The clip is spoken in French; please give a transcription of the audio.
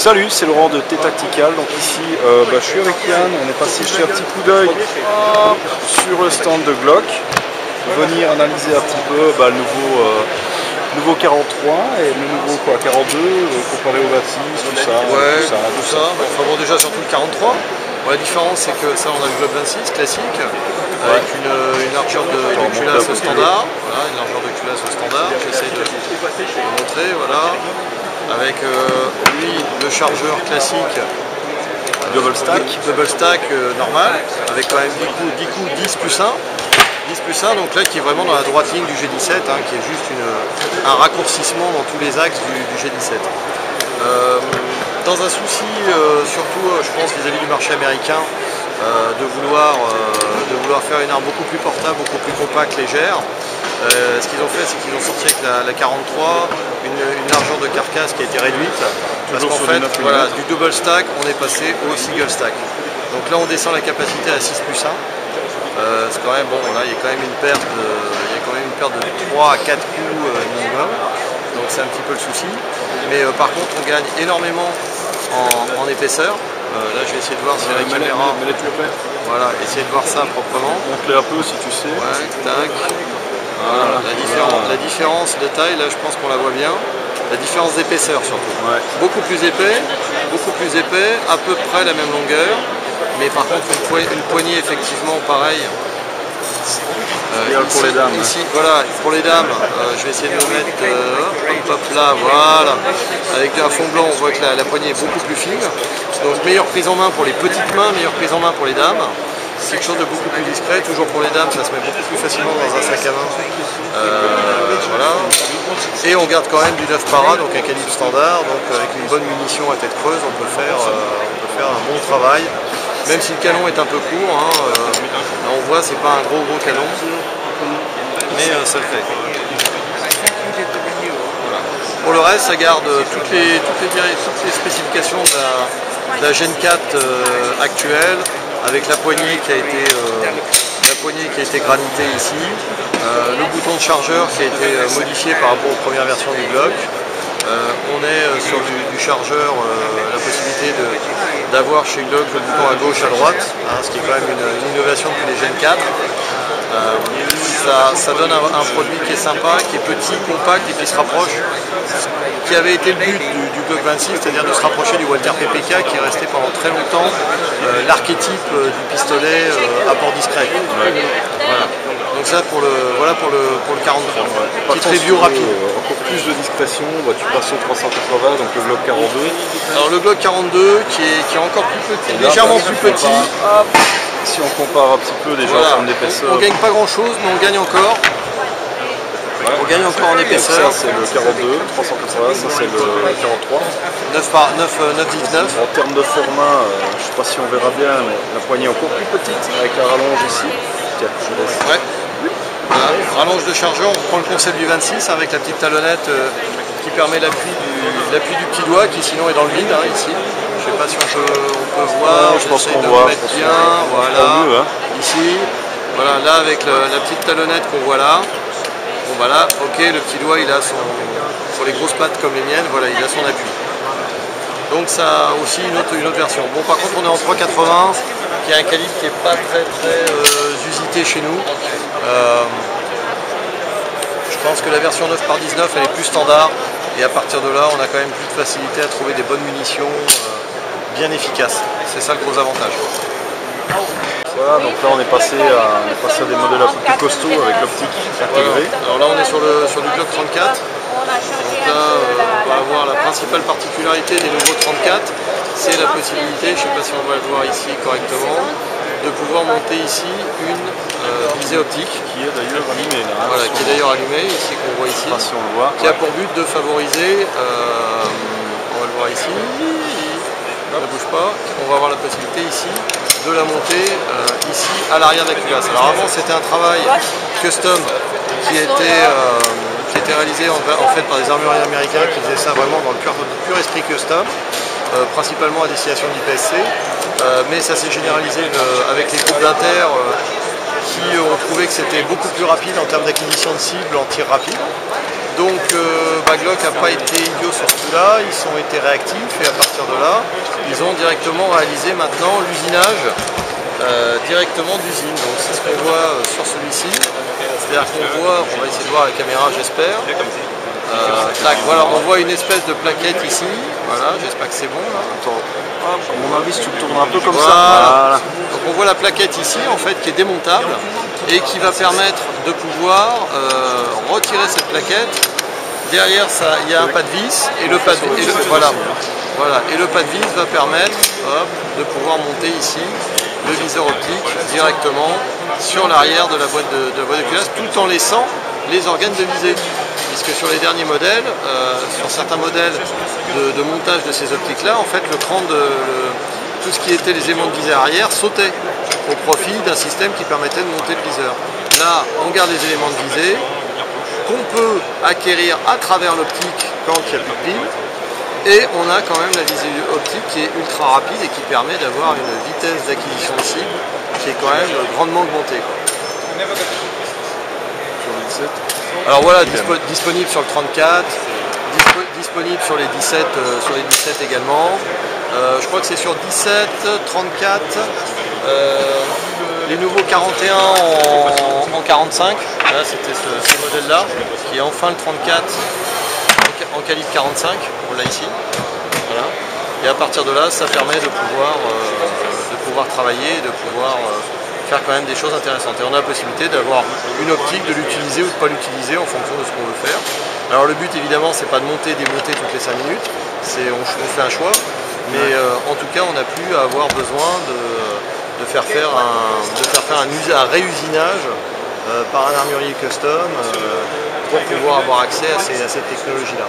Salut, c'est Laurent de T-Tactical. Donc ici, je suis avec Yann. On est passé jeter un petit coup d'œil sur le stand de Glock, venir analyser un petit peu le nouveau 43 et le nouveau 42 comparé au 26, tout ça. Ouais, tout ça. Enfin bon, déjà surtout le 43. Bon, la différence c'est que ça, on a le Glock 26 classique avec une largeur de culasse standard. Voilà, une largeur de culasse standard. J'essaie de montrer, voilà. Avec lui le chargeur classique double stack normal, avec quand même 10 coups 10 plus 1. 10 plus 1, donc là qui est vraiment dans la droite ligne du G17, qui est juste un raccourcissement dans tous les axes du G17. Dans un souci, surtout je pense vis-à-vis du marché américain, de vouloir faire une arme beaucoup plus portable, beaucoup plus compacte, légère, ce qu'ils ont fait, c'est qu'ils ont sorti avec la 43 une largeur de carcasse qui a été réduite, parce qu'en fait, voilà, du double stack, on est passé au single stack. Donc là on descend la capacité à 6 plus 1. C'est quand même bon, là il y a quand même une perte de 3 à 4 coups minimum, donc c'est un petit peu le souci. Mais par contre on gagne énormément en épaisseur. Là je vais essayer de voir si la caméra. Voilà, essayer de voir ça proprement. Montre-les un peu si tu sais. Ouais, tac. Voilà, la différence de taille, là je pense qu'on la voit bien. La différence d'épaisseur surtout. Ouais. Beaucoup plus épais, à peu près la même longueur. Mais par contre une poignée effectivement pareille. Pour les dames. Ici, voilà, pour les dames, je vais essayer de le mettre hop là, voilà. Avec un fond blanc, on voit que la poignée est beaucoup plus fine. Donc meilleure prise en main pour les petites mains, meilleure prise en main pour les dames. C'est quelque chose de beaucoup plus discret, toujours pour les dames, ça se met beaucoup plus facilement dans un sac à main. Voilà. Et on garde quand même du 9 para, donc un calibre standard, donc avec une bonne munition à tête creuse, on peut faire un bon travail. Même si le canon est un peu court, là on voit c'est pas un gros canon, mais ça le fait. Voilà. Pour le reste, ça garde toutes les spécifications de la Gen 4 actuelle, avec la poignée qui a été granitée ici, le bouton de chargeur qui a été modifié par rapport aux premières versions du Glock. On est sur du chargeur, la possibilité d'avoir chez Glock le bouton à gauche, à droite, ce qui est quand même une innovation depuis les Gen 4. Ça donne un produit qui est sympa, qui est petit, compact et qui se rapproche, qui avait été le but du Glock 26, c'est-à-dire de se rapprocher du Walther PPK qui est resté pendant très longtemps l'archétype du pistolet à port discret. Voilà. Donc ça pour le 43. Petite review rapide. Encore plus de discrétion, tu passes au 380, donc le Glock 42. Alors le Glock 42 qui est encore plus petit, légèrement plus petit. Si on compare un petit peu déjà en termes d'épaisseur. On gagne pas grand chose, mais on gagne encore. Ouais. On gagne encore en épaisseur. Ça c'est le 42, 380, ça c'est le 43. 9,19. En termes de format, je ne sais pas si on verra bien, mais la poignée est encore plus petite avec la rallonge ici. Tiens, je laisse. Ouais. Voilà. Rallonge de chargeur, on reprend le concept du 26 avec la petite talonnette qui permet l'appui du petit doigt qui sinon est dans le vide ici. Je ne sais pas si on peut voir, je pense qu'on de voit mettre bien, voilà, mieux, ici, voilà, là avec la petite talonnette qu'on voit là, bon voilà, ok, le petit doigt il a sur les grosses pattes comme les miennes, voilà, il a son appui. Donc ça a aussi une autre version. Bon par contre on est en 380, qui est un calibre qui n'est pas très usité chez nous. Je pense que la version 9 par 19 elle est plus standard, et à partir de là on a quand même plus de facilité à trouver des bonnes munitions bien efficaces. C'est ça le gros avantage. Voilà, donc là on est passé à des modèles un peu plus costauds avec l'optique intégrée. Voilà. Alors là on est sur du Glock 34. Donc là on va avoir la principale particularité des nouveaux 34, c'est la possibilité, je ne sais pas si on va le voir ici correctement, de pouvoir monter ici une visée optique. Qui est d'ailleurs allumée là. Voilà, qui est d'ailleurs allumée, ici qu'on voit ici. Si on le voit. Qui a pour but de favoriser, on va le voir ici, ne bouge pas, on va avoir la possibilité ici de la monter ici à l'arrière de la culasse. Alors avant c'était un travail custom qui était réalisé en fait par des armuriers américains qui faisaient ça vraiment dans le pur esprit custom, principalement à destination d'IPSC, mais ça s'est généralisé avec les groupes d'Inter qui ont trouvé que c'était beaucoup plus rapide en termes d'acquisition de cibles en tir rapide. Donc Glock n'a pas été idiot sur ce coup-là, ils ont été réactifs et à partir de là, ils ont directement réalisé maintenant l'usinage directement d'usine. Donc c'est ce qu'on voit sur celui-ci. C'est-à-dire qu'on voit, on va essayer de voir la caméra j'espère. Voilà, on voit une espèce de plaquette ici. Voilà, j'espère que c'est bon là. Attends, hop, à mon avis si tu le tournes un peu comme voilà. ça. Voilà. Donc on voit la plaquette ici en fait qui est démontable et qui va permettre de pouvoir retirer cette plaquette. Derrière ça, il y a un pas de vis et le pas de vis, voilà, et le pas de vis va permettre de pouvoir monter ici le viseur optique directement sur l'arrière de la boîte de culasse tout en laissant les organes de visée. Puisque sur les derniers modèles, sur certains modèles de montage de ces optiques-là, en fait, tout ce qui était les éléments de visée arrière sautait au profit d'un système qui permettait de monter le viseur. Là, on garde les éléments de visée qu'on peut acquérir à travers l'optique quand il n'y a plus de pile. Et on a quand même la visée optique qui est ultra rapide et qui permet d'avoir une vitesse d'acquisition de cible qui est quand même grandement augmentée. Alors voilà, disponible sur le 34, disponible sur les 17, également. Je crois que c'est sur 17, 34, les nouveaux 41 en 45. Là, c'était ce modèle-là, qui est enfin le 34 en calibre 45. On l'a ici. Voilà. Et à partir de là, ça permet de pouvoir travailler, de pouvoir faire quand même des choses intéressantes. Et on a la possibilité d'avoir une optique, de l'utiliser ou de ne pas l'utiliser en fonction de ce qu'on veut faire. Alors le but évidemment c'est pas de monter et démonter toutes les 5 minutes, on fait un choix, mais en tout cas on n'a plus à avoir besoin de faire faire un réusinage par un armurier custom pour pouvoir avoir accès à ces technologies-là.